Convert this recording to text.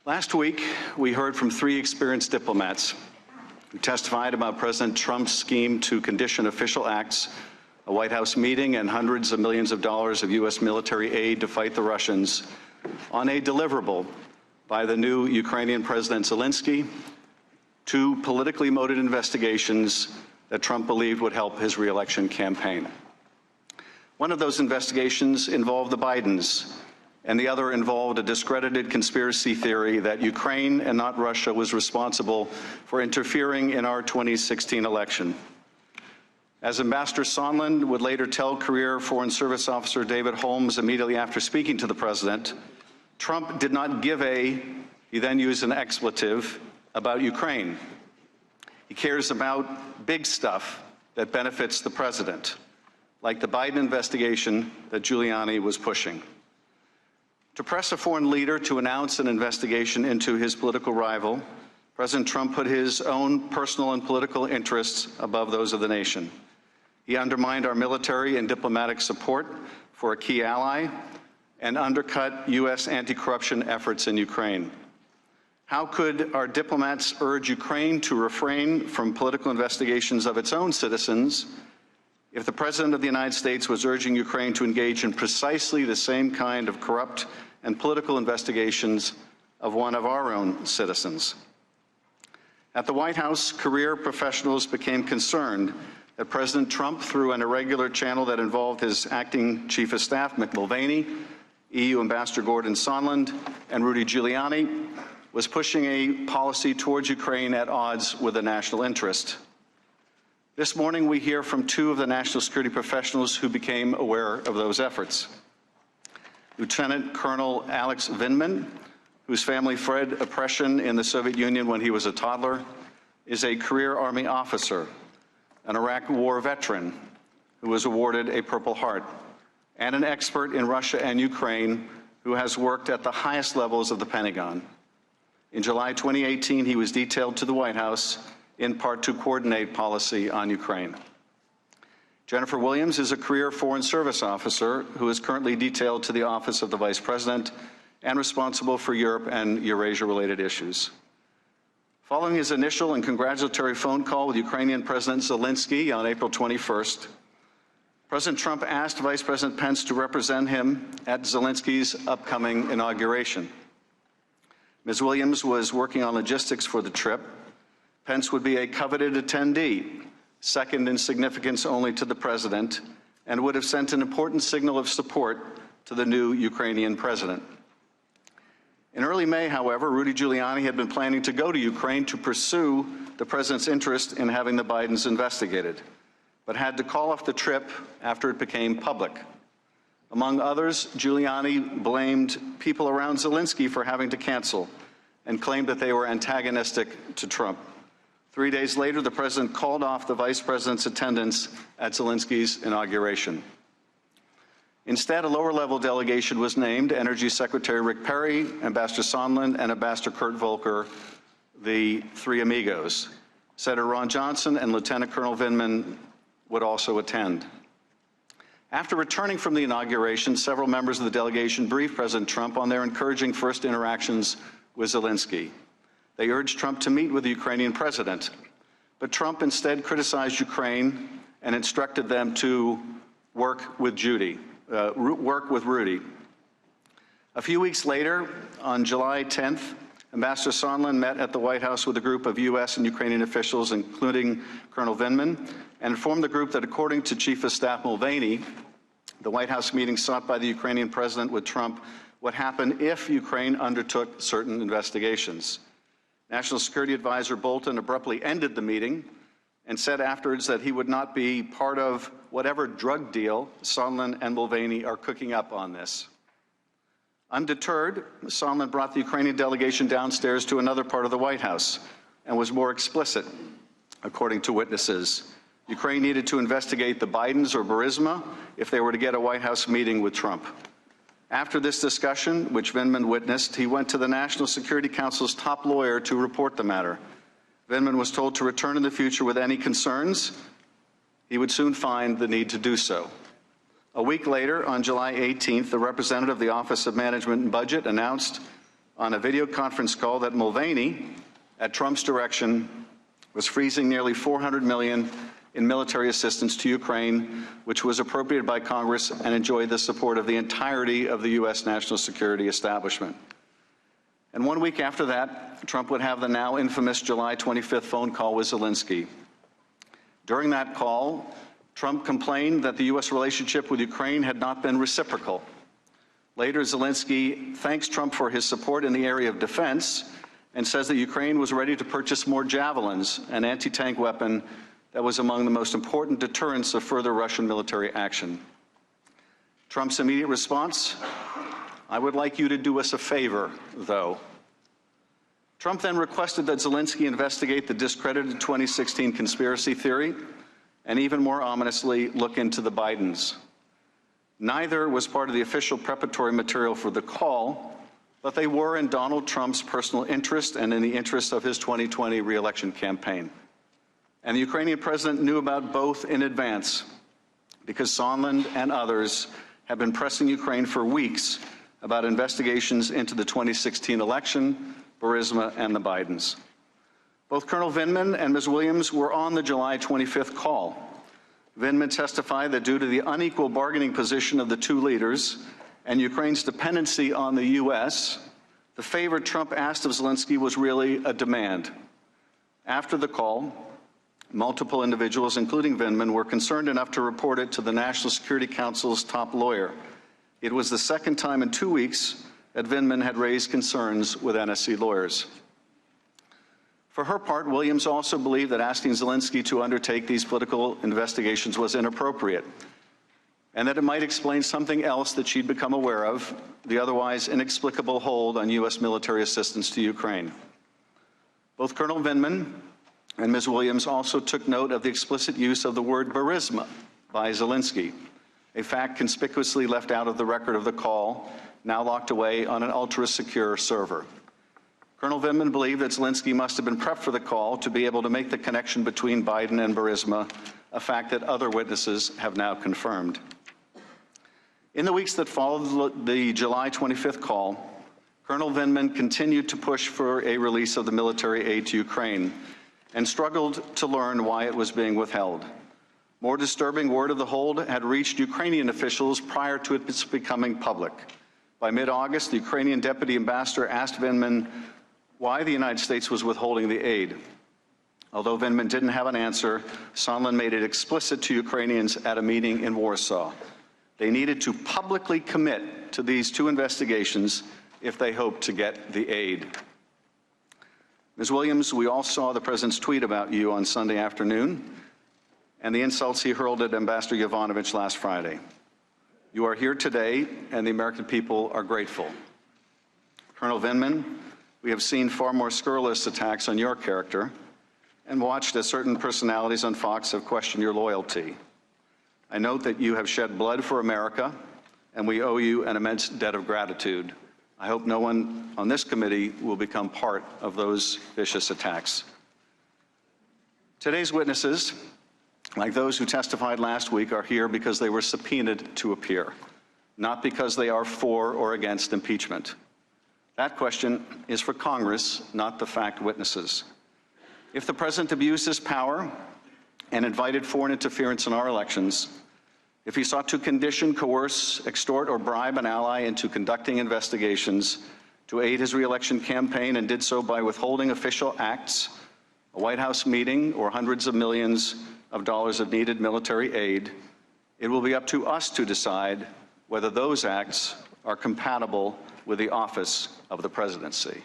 Last week, we heard from 3 experienced diplomats who testified about President Trump's scheme to condition official acts, a White House meeting, and hundreds of millions of dollars of U.S. military aid to fight the Russians on a deliverable by the new Ukrainian President Zelensky, 2 politically motivated investigations that Trump believed would help his re-election campaign. One of those investigations involved the Bidens, and the other involved a discredited conspiracy theory that Ukraine and not Russia was responsible for interfering in our 2016 election. As Ambassador Sondland would later tell career Foreign Service Officer David Holmes immediately after speaking to the president, Trump did not give he then used an expletive, about Ukraine. He cares about big stuff that benefits the president, like the Biden investigation that Giuliani was pushing. To press a foreign leader to announce an investigation into his political rival, President Trump put his own personal and political interests above those of the nation. He undermined our military and diplomatic support for a key ally and undercut U.S. anti-corruption efforts in Ukraine. How could our diplomats urge Ukraine to refrain from political investigations of its own citizens if the President of the United States was urging Ukraine to engage in precisely the same kind of corrupt and political investigations of one of our own citizens? At the White House, career professionals became concerned that President Trump, through an irregular channel that involved his acting chief of staff, Mick Mulvaney, EU Ambassador Gordon Sondland, and Rudy Giuliani, was pushing a policy towards Ukraine at odds with the national interest. This morning, we hear from 2 of the national security professionals who became aware of those efforts. Lieutenant Colonel Alex Vindman, whose family fled oppression in the Soviet Union when he was a toddler, is a career Army officer, an Iraq War veteran who was awarded a Purple Heart, and an expert in Russia and Ukraine who has worked at the highest levels of the Pentagon. In July 2018, he was detailed to the White House in part to coordinate policy on Ukraine. Jennifer Williams is a career Foreign Service officer who is currently detailed to the Office of the Vice President and responsible for Europe and Eurasia-related issues. Following his initial and congratulatory phone call with Ukrainian President Zelensky on April 21st, President Trump asked Vice President Pence to represent him at Zelensky's upcoming inauguration. Ms. Williams was working on logistics for the trip. Pence would be a coveted attendee, second in significance only to the president, and would have sent an important signal of support to the new Ukrainian president. In early May, however, Rudy Giuliani had been planning to go to Ukraine to pursue the president's interest in having the Bidens investigated, but had to call off the trip after it became public. Among others, Giuliani blamed people around Zelensky for having to cancel and claimed that they were antagonistic to Trump. 3 days later, the president called off the vice president's attendance at Zelensky's inauguration. Instead, a lower-level delegation was named: Energy Secretary Rick Perry, Ambassador Sondland, and Ambassador Kurt Volker, the 3 amigos. Senator Ron Johnson and Lieutenant Colonel Vindman would also attend. After returning from the inauguration, several members of the delegation briefed President Trump on their encouraging first interactions with Zelensky. They urged Trump to meet with the Ukrainian president, but Trump instead criticized Ukraine and instructed them to work with Rudy. A few weeks later, on July 10th, Ambassador Sondland met at the White House with a group of U.S. and Ukrainian officials, including Colonel Vindman, and informed the group that, according to Chief of Staff Mulvaney, the White House meeting sought by the Ukrainian president with Trump would happen if Ukraine undertook certain investigations. National Security Advisor Bolton abruptly ended the meeting and said afterwards that he would not be part of whatever drug deal Sondland and Mulvaney are cooking up on this. Undeterred, Sondland brought the Ukrainian delegation downstairs to another part of the White House and was more explicit, according to witnesses. Ukraine needed to investigate the Bidens or Burisma if they were to get a White House meeting with Trump. After this discussion, which Vindman witnessed, he went to the National Security Council's top lawyer to report the matter. Vindman was told to return in the future with any concerns. He would soon find the need to do so. A week later, on July 18th, the representative of the Office of Management and Budget announced on a video conference call that Mulvaney, at Trump's direction, was freezing nearly $400 million in military assistance to Ukraine, which was appropriated by Congress and enjoyed the support of the entirety of the U.S. national security establishment. And 1 week after that, Trump would have the now infamous July 25th phone call with Zelensky. During that call, Trump complained that the U.S. relationship with Ukraine had not been reciprocal. Later, Zelensky thanks Trump for his support in the area of defense and says that Ukraine was ready to purchase more javelins, an anti-tank weapon that was among the most important deterrents of further Russian military action. Trump's immediate response: "I would like you to do us a favor, though." Trump then requested that Zelensky investigate the discredited 2016 conspiracy theory and, even more ominously, look into the Bidens. Neither was part of the official preparatory material for the call, but they were in Donald Trump's personal interest and in the interest of his 2020 re-election campaign. And the Ukrainian president knew about both in advance, because Sondland and others have been pressing Ukraine for weeks about investigations into the 2016 election, Burisma, and the Bidens. Both Colonel Vindman and Ms. Williams were on the July 25th call. Vindman testified that due to the unequal bargaining position of the two leaders and Ukraine's dependency on the U.S., the favor Trump asked of Zelensky was really a demand. After the call, multiple individuals, including Vindman, were concerned enough to report it to the National Security Council's top lawyer. It was the second time in 2 weeks that Vindman had raised concerns with NSC lawyers. For her part, Williams also believed that asking Zelensky to undertake these political investigations was inappropriate, and that it might explain something else that she'd become aware of, the otherwise inexplicable hold on U.S. military assistance to Ukraine. Both Colonel Vindman and Ms. Williams also took note of the explicit use of the word Burisma by Zelensky, a fact conspicuously left out of the record of the call, now locked away on an ultra-secure server. Colonel Vindman believed that Zelensky must have been prepped for the call to be able to make the connection between Biden and Burisma, a fact that other witnesses have now confirmed. In the weeks that followed the July 25th call, Colonel Vindman continued to push for a release of the military aid to Ukraine and struggled to learn why it was being withheld. More disturbing, word of the hold had reached Ukrainian officials prior to its becoming public. By mid-August, the Ukrainian deputy ambassador asked Vindman why the United States was withholding the aid. Although Vindman didn't have an answer, Sondland made it explicit to Ukrainians at a meeting in Warsaw. They needed to publicly commit to these two investigations if they hoped to get the aid. Ms. Williams, we all saw the president's tweet about you on Sunday afternoon and the insults he hurled at Ambassador Yovanovitch last Friday. You are here today, and the American people are grateful. Colonel Vindman, we have seen far more scurrilous attacks on your character and watched as certain personalities on Fox have questioned your loyalty. I note that you have shed blood for America, and we owe you an immense debt of gratitude. I hope no one on this committee will become part of those vicious attacks. Today's witnesses, like those who testified last week, are here because they were subpoenaed to appear, not because they are for or against impeachment. That question is for Congress, not the fact witnesses. If the president abused his power and invited foreign interference in our elections, if he sought to condition, coerce, extort, or bribe an ally into conducting investigations to aid his re-election campaign and did so by withholding official acts, a White House meeting, or hundreds of millions of dollars of needed military aid, it will be up to us to decide whether those acts are compatible with the office of the presidency.